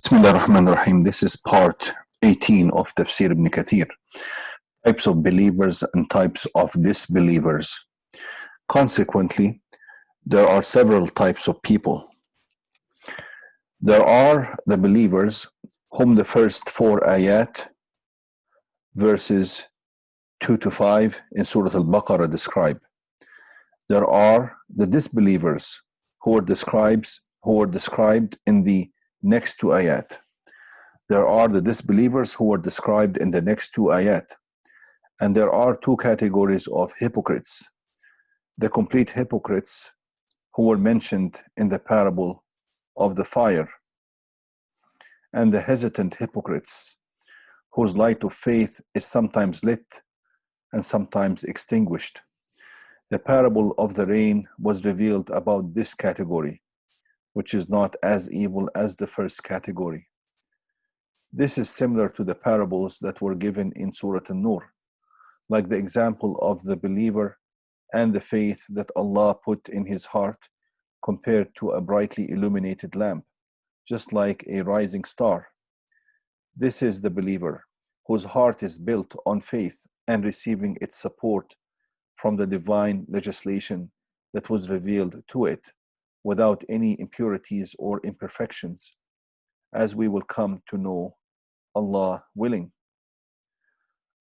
Bismillah ar-Rahman ar-Rahim. This is part 18 of Tafseer Ibn Kathir. Types of believers and types of disbelievers. Consequently, there are several types of people. There are the believers whom the first 4 ayat, verses 2 to 5 in Surah Al Baqara describe. There are the disbelievers who are described in the next 2 ayat. There are the disbelievers who are described in the next 2 ayat. And there are 2 categories of hypocrites. The complete hypocrites who were mentioned in the parable of the fire, and the hesitant hypocrites whose light of faith is sometimes lit and sometimes extinguished. The parable of the rain was revealed about this category, which is not as evil as the first category. This is similar to the parables that were given in Surah An-Nur, like the example of the believer and the faith that Allah put in his heart compared to a brightly illuminated lamp, just like a rising star. This is the believer whose heart is built on faith and receiving its support from the divine legislation that was revealed to it without any impurities or imperfections, as we will come to know, Allah willing.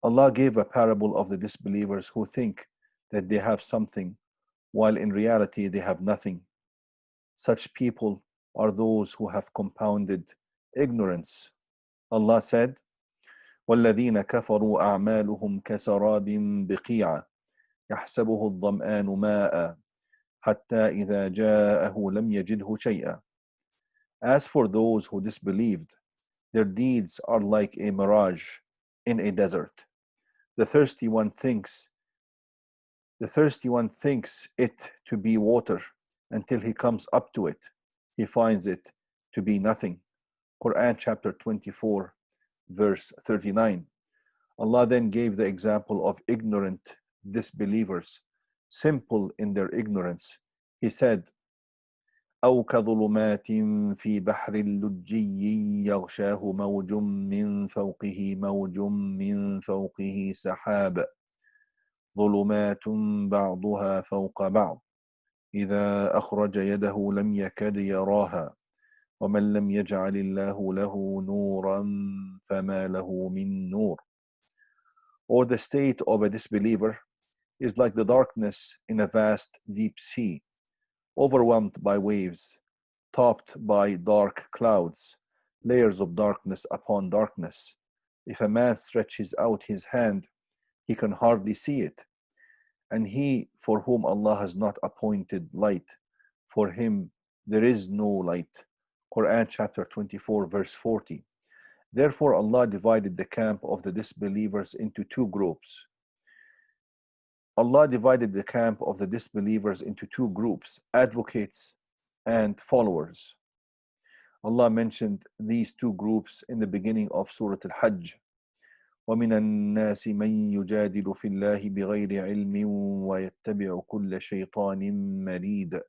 Allah gave a parable of the disbelievers who think that they have something, while in reality they have nothing. Such people are those who have compounded ignorance. Allah said, وَالَّذِينَ كَفَرُوا أَعْمَالُهُمْ كَسَرَابٍ بِقِيعَةٍ يَحْسَبُهُ الظَّمْآنُ مَاءً حَتَّى إِذَا جَاءَهُ لَمْ يَجِدْهُ شَيْئًا. As for those who disbelieved, their deeds are like a mirage in a desert. The thirsty one thinks it to be water until he comes up to it. He finds it to be nothing. Quran chapter 24, verse 39. Allah then gave the example of ignorant disbelievers, simple in their ignorance. He said, أو كظلمات في بحر اللجي يغشاه موج من فوقه موج من فوقه سحاب ظلمات بعضها فوق بعض إذا أخرج يده لم يكد يراها ومن لم يجعل الله له نورا فما له من نور. Or the state of a disbeliever is like the darkness in a vast deep sea, overwhelmed by waves, topped by dark clouds, layers of darkness upon darkness. If a man stretches out his hand, he can hardly see it. And he for whom Allah has not appointed light, for him there is no light. Quran chapter 24, verse 40. Therefore Allah divided the camp of the disbelievers into 2 groups. Allah divided the camp of the disbelievers into 2 groups, advocates and followers. Allah mentioned these 2 groups in the beginning of Surah Al-Hajj. وَمِنَ النَّاسِ مَن يُجَادِلُ فِي اللَّهِ بِغَيْرِ عِلْمٍ وَيَتَّبِعُ كُلَّ شَيْطَانٍ مَرِيدٍ.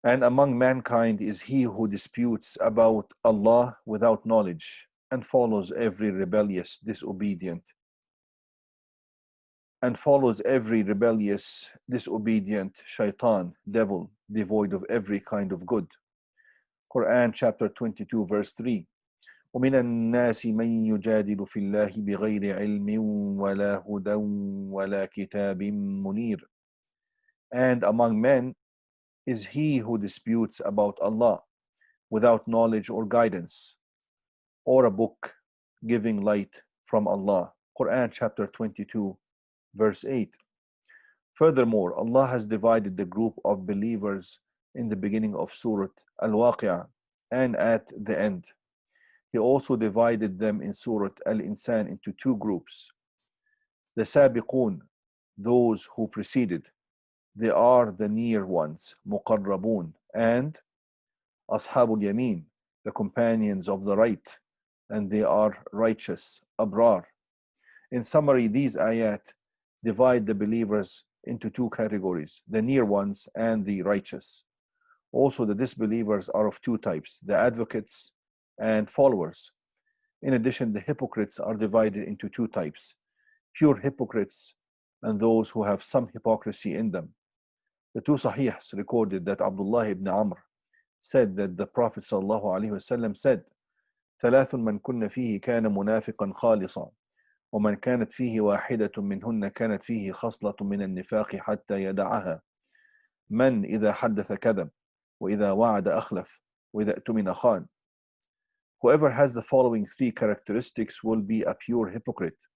And among mankind is he who disputes about Allah without knowledge and follows every rebellious, disobedient shaitan, devil, devoid of every kind of good. Quran chapter 22, verse 3. وَمِنَ النَّاسِ مَن يُجَادِلُ فِي اللَّهِ بِغَيْرِ عِلْمٍ وَلَا هُدًى وَلَا كِتَابٍ مُنِيرٍ. And among men is he who disputes about Allah without knowledge or guidance, or a book giving light from Allah. Quran chapter 22, verse 8. Furthermore, Allah has divided the group of believers in the beginning of Surah Al-Waqi'ah and at the end. He also divided them in Surah Al-Insan into 2 groups. The Sabiqun, those who preceded, they are the near ones, Muqarrabun, and Ashabul Yameen, the companions of the right, and they are righteous, Abrar. In summary, these ayat divide the believers into 2 categories, the near ones and the righteous. Also, the disbelievers are of two types, the advocates and followers. In addition, the hypocrites are divided into two types, pure hypocrites and those who have some hypocrisy in them. The two Sahihs recorded that Abdullah ibn Amr said that the Prophet ﷺ said, ثلاث من كن فيه كان منافقا خالصا ومن كانت فيه واحدة منهن كانت فيه خصلة من النفاق حتى يدعها من إذا حدث كذب وإذا وعد أخلف وإذا اؤتمن خان. Whoever has the following three characteristics will be a pure hypocrite.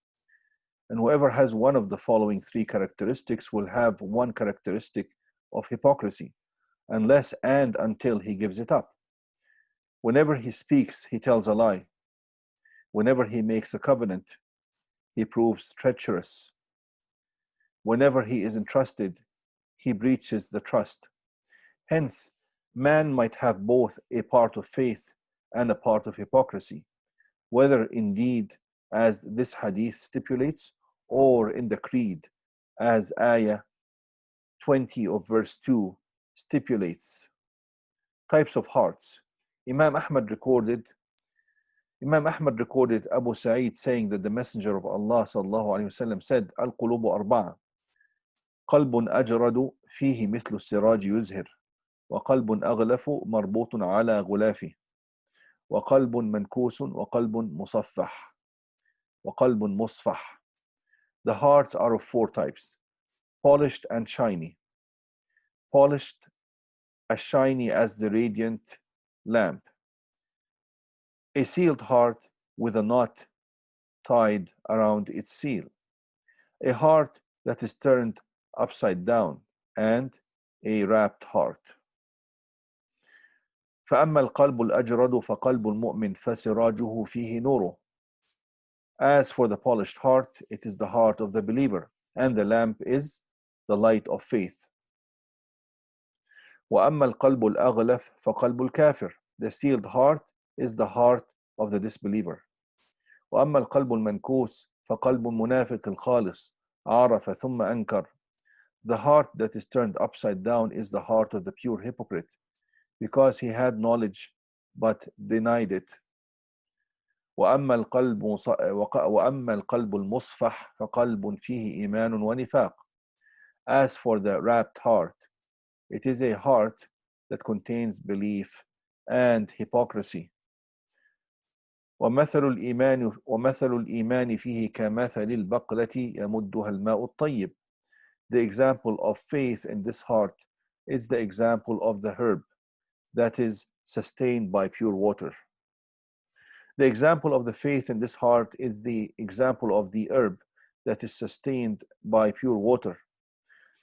And whoever has one of the following three characteristics will have one characteristic of hypocrisy, unless and until he gives it up. Whenever he speaks, he tells a lie. Whenever he makes a covenant, he proves treacherous. Whenever he is entrusted, he breaches the trust. Hence, man might have both a part of faith and a part of hypocrisy, whether indeed as this hadith stipulates or in the creed as ayah 20 of verse 2 stipulates. Types of hearts. Imam Ahmad recorded Abu Sa'id saying that the Messenger of Allah sallallahu alaihi wasallam said, Al-qulubu arba'a, qalbun ajradu fihi mithlu siraj yuzhir, wa qalbun aghlafu marbutun ala ghulafi, wa qalbun mankusun, wa qalbun musaffah, wa qalbun musfah. The hearts are of four types, polished and shiny. Polished, as shiny as the radiant lamp. A sealed heart with a knot tied around its seal. A heart that is turned upside down, and a wrapped heart. فأما القلب الأجرد فقلب المؤمن فسراجه فيه نوره. As for the polished heart, it is the heart of the believer, and the lamp is the light of faith. وأما القلب الأغلف فقلب الكافر. The sealed heart is the heart of the disbeliever. وأما القلب المنكوس فقلب المنافق الخالص عرف ثم أنكر. The heart that is turned upside down is the heart of the pure hypocrite, because he had knowledge but denied it. وأما القلب المصفح فقلب فيه إيمان ونفاق. As for the wrapped heart, it is a heart that contains belief and hypocrisy. ومثل الإيمان فيه كمثل البقلة يمدها الماء الطيب. The example of faith in this heart is the example of the herb that is sustained by pure water. The example of the faith in this heart is the example of the herb that is sustained by pure water.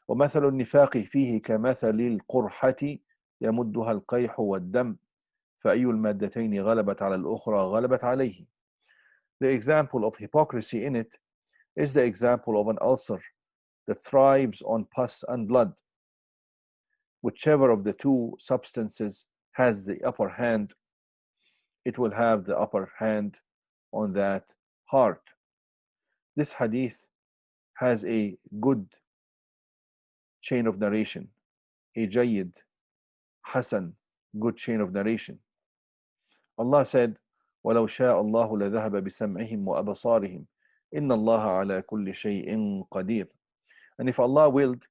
ومثل النفاق فيه كمثل القرحة يمدها القيح والدم فأي المادتين غلبت على الأخرى غلبت عليه. The example of hypocrisy in it is the example of an ulcer that thrives on pus and blood. Whichever of the two substances has the upper hand, it will have the upper hand on that heart. This hadith has a good chain of narration, a jayyid, hasan, good chain of narration. Allah said, وَلَوْ شَاءَ اللَّهُ لَذَهَبَ بِسَمْعِهِمْ وَأَبْصَارِهِمْ إِنَّ اللَّهَ عَلَى كُلِّ شَيْءٍ قَدِيرٌ. And if Allah willed,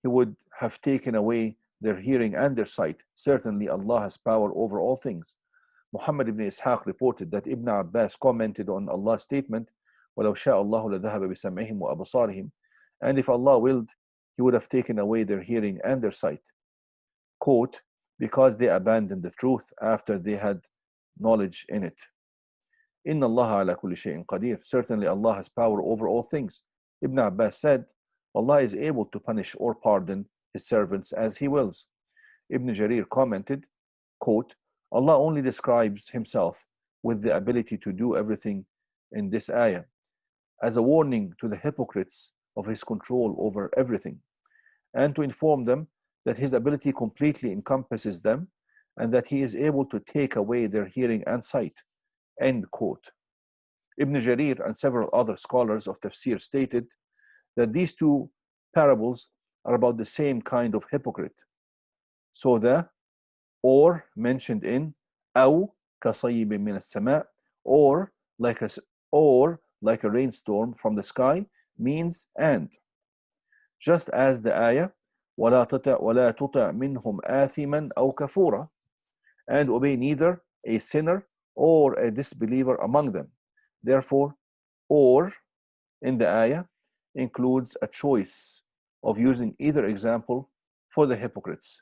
He would have taken away their hearing and their sight. Certainly Allah has power over all things. Muhammad ibn Ishaq reported that Ibn Abbas commented on Allah's statement, وَلَوْ شَاءَ اللَّهُ لَذَهَبَ بِسَمْعِهِمْ وَأَبْصَارِهِمْ. And if Allah willed, He would have taken away their hearing and their sight. Quote, because they abandoned the truth after they had knowledge in it. إِنَّ اللَّهَ عَلَى كُلِّ شَيْءٍ قَدِيرٌ. Certainly Allah has power over all things. Ibn Abbas said, Allah is able to punish or pardon His servants as He wills. Ibn Jarir commented, quote, Allah only describes Himself with the ability to do everything in this ayah as a warning to the hypocrites of His control over everything, and to inform them that His ability completely encompasses them and that He is able to take away their hearing and sight. End quote. Ibn Jarir and several other scholars of tafsir stated that these two parables are about the same kind of hypocrite. So the or mentioned in أو كصيب من السماء, or like a rainstorm from the sky means and. Just as the ayah ولا تطع منهم آثما أو كفورا, and obey neither a sinner or a disbeliever among them. Therefore, or in the ayah includes a choice of using either example for the hypocrites.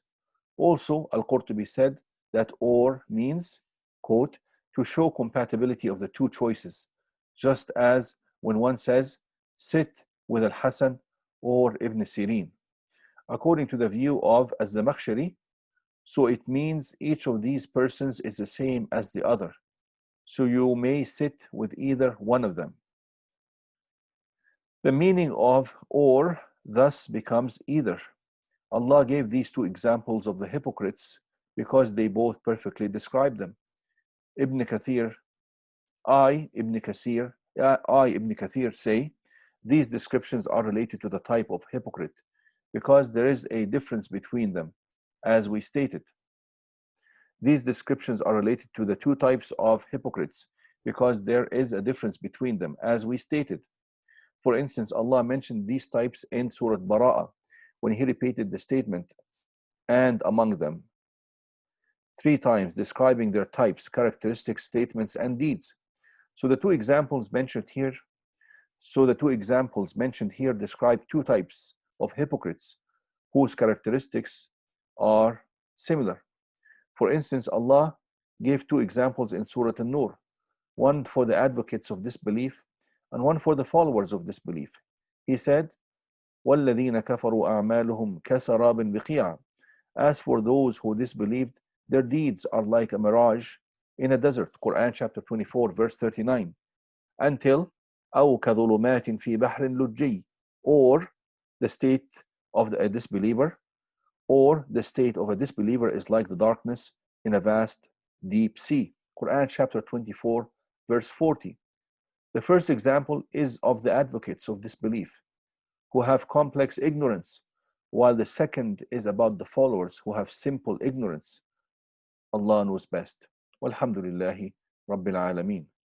Also, Al-Qurtubi said that or means, quote, to show compatibility of the two choices, just as when one says, sit with Al-Hasan or Ibn Sirin. According to the view of Az-Zamakhshari, so it means each of these persons is the same as the other, so you may sit with either one of them. The meaning of or thus becomes either. Allah gave these two examples of the hypocrites because they both perfectly describe them. Ibn Kathir say, these descriptions are related to the type of hypocrite because there is a difference between them, as we stated. These descriptions are related to the two types of hypocrites because there is a difference between them, as we stated. For instance, Allah mentioned these types in Surah Al Baqara when He repeated the statement, and among them, 3 times, describing their types, characteristics, statements, and deeds. So the two examples mentioned here describe two types of hypocrites whose characteristics are similar. For instance, Allah gave 2 examples in Surah An-Nur, one for the advocates of disbelief and one for the followers of disbelief. He said, وَالَّذِينَ كَفَرُوا أَعْمَالُهُمْ كَسَرَابٍ بِقِيعٍ. As for those who disbelieved, their deeds are like a mirage in a desert. Quran chapter 24, verse 39. Until أَوْ كَظُلُمَاتٍ فِي بَحْرٍ لُجِّيٍّ, or the state of a disbeliever, is like the darkness in a vast deep sea. Quran chapter 24, verse 40. The first example is of the advocates of disbelief who have complex ignorance, while the second is about the followers who have simple ignorance. Allah knows best. Walhamdulillahi Rabbil Alameen.